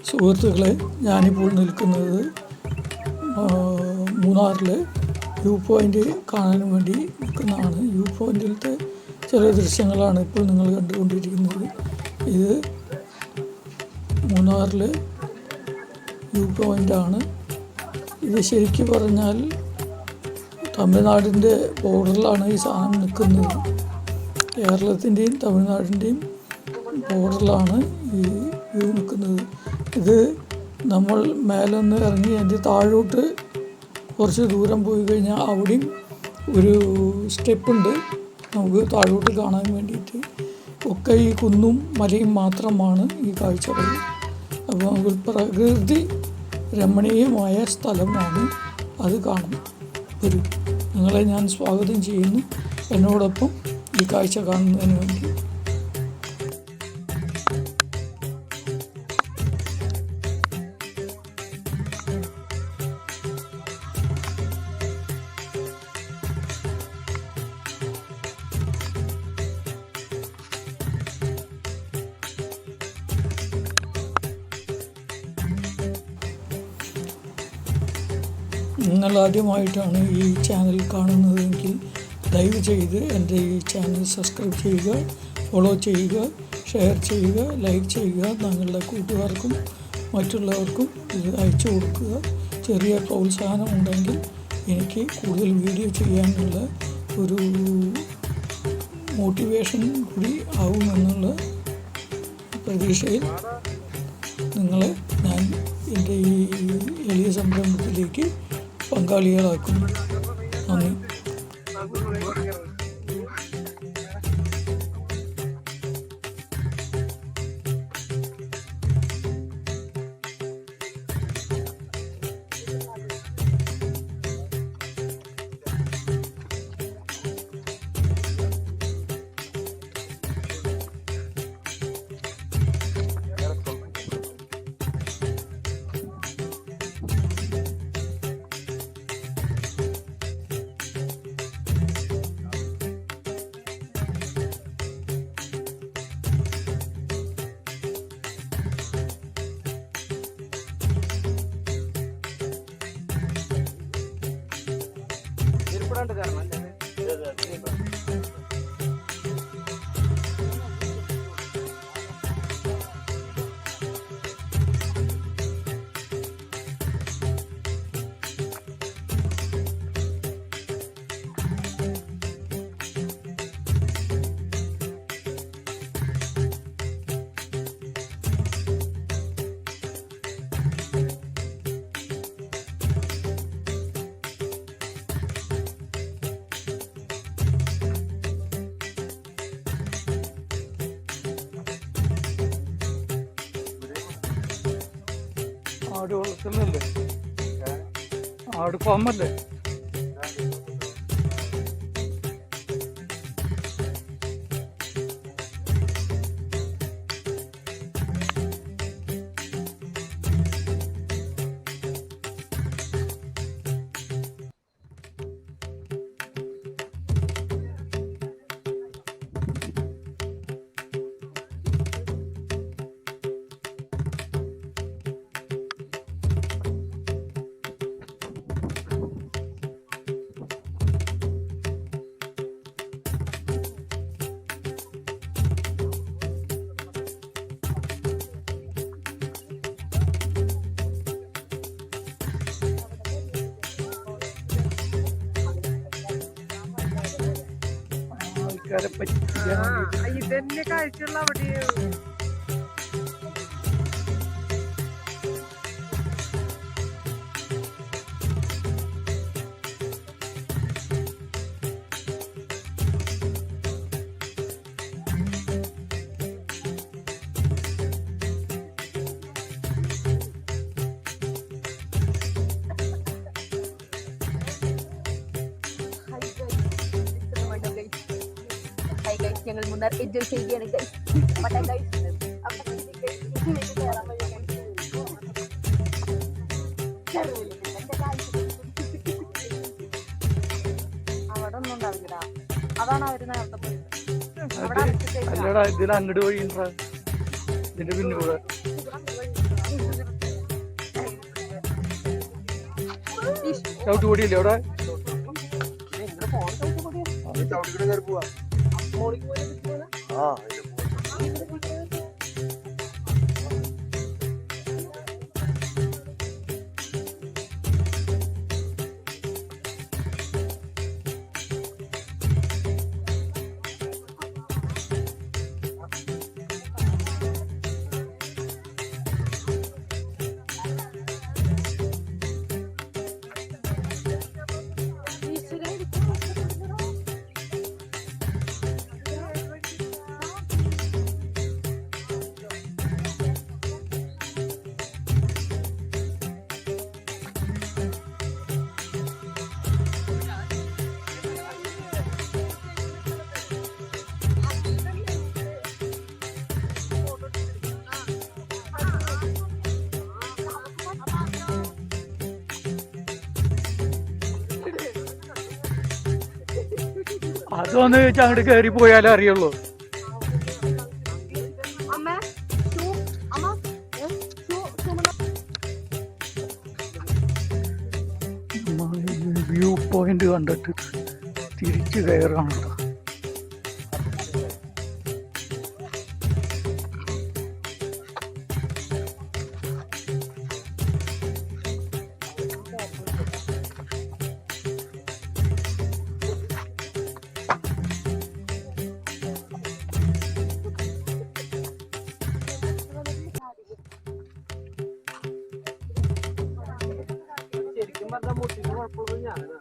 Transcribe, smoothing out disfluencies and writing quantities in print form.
സുഹൃത്തുക്കളെ, ഞാനിപ്പോൾ നിൽക്കുന്നത് മൂന്നാറിലെ വ്യൂ പോയിൻ്റ് കാണാൻ വേണ്ടി നിൽക്കുന്നതാണ്. വ്യൂ പോയിൻറ്റിലത്തെ ചില ദൃശ്യങ്ങളാണ് ഇപ്പോൾ നിങ്ങൾ കണ്ടുകൊണ്ടിരിക്കുന്നത്. ഇത് മൂന്നാറിലെ വ്യൂ പോയിൻ്റാണ്. ഇത് ശരിക്കും പറഞ്ഞാൽ തമിഴ്നാടിൻ്റെ ബോർഡറിലാണ് ഈ സാധനം നിൽക്കുന്നത്. കേരളത്തിൻ്റെയും തമിഴ്നാടിൻ്റെയും ബോർഡറിലാണ് ഈ വ്യൂ നിൽക്കുന്നത്. ഇത് നമ്മൾ മേലൊന്ന് ഇറങ്ങി അതിൻ്റെ താഴോട്ട് കുറച്ച് ദൂരം പോയി കഴിഞ്ഞാൽ അവിടെയും ഒരു സ്റ്റെപ്പുണ്ട് നമുക്ക് താഴോട്ട് കാണാൻ വേണ്ടിയിട്ട്. ഒക്കെ ഈ കുന്നും മലയും മാത്രമാണ് ഈ കാഴ്ചകൾ. അപ്പോൾ നമുക്ക് പ്രകൃതി രമണീയമായ സ്ഥലമാണ്, അത് കാണും. വരും, നിങ്ങളെ ഞാൻ സ്വാഗതം ചെയ്യുന്നു എന്നോടൊപ്പം ഈ കാഴ്ച കാണുന്നതിന് വേണ്ടി. നിങ്ങൾ ആദ്യമായിട്ടാണ് ഈ ചാനൽ കാണുന്നതെങ്കിൽ ദയവ് ചെയ്ത് എൻ്റെ ഈ ചാനൽ സബ്സ്ക്രൈബ് ചെയ്യുക, ഫോളോ ചെയ്യുക, ഷെയർ ചെയ്യുക, ലൈക്ക് ചെയ്യുക. നിങ്ങളുടെ കൂട്ടുകാർക്കും മറ്റുള്ളവർക്കും ഇത് അയച്ചു കൊടുക്കുക. ചെറിയ പ്രോത്സാഹനം ഉണ്ടെങ്കിൽ എനിക്ക് കൂടുതൽ വീഡിയോ ചെയ്യാനുള്ള ഒരു മോട്ടിവേഷൻ കൂടി ആവുമെന്നുള്ള പ്രതീക്ഷയിൽ നിങ്ങളെ ഞാൻ എൻ്റെ ഈ എളിയ സംരംഭത്തിലേക്ക് പങ്കാളികളാക്കുന്നു. നന്ദി. ആട് വളർത്തുന്നല്ലേ? ആട് ഫാമല്ലേ? ഇതന്നെ കാഴ്ചയുള്ള അവിടെ ഞങ്ങൾ മൂന്നാർ എൻജോയ് ചെയ്യുകയാണ് ഗൈസ്. അവിടെ ഒന്നും ഉണ്ടാവില്ല, അതാണ് അവര് നേരത്തെ പോയത്. അല്ലടാ, ഇതിൽ അങ്ങോട്ട് പോയി ഇതിന്റെ പിന്നിലൂടെ ചവിട്ടുപൊടിയില്ലേ അവിടെ? അതൊന്ന് അങ്ങോട്ട് കയറി പോയാലേ അറിയുള്ളൂ. വ്യൂ പോയിന്റ് കണ്ടിട്ട് തിരിച്ചു കയറാണ്. ശരിക്കും പറഞ്ഞാൽ മുട്ടിന് കുഴപ്പമൊന്നും ഞാനാണ്.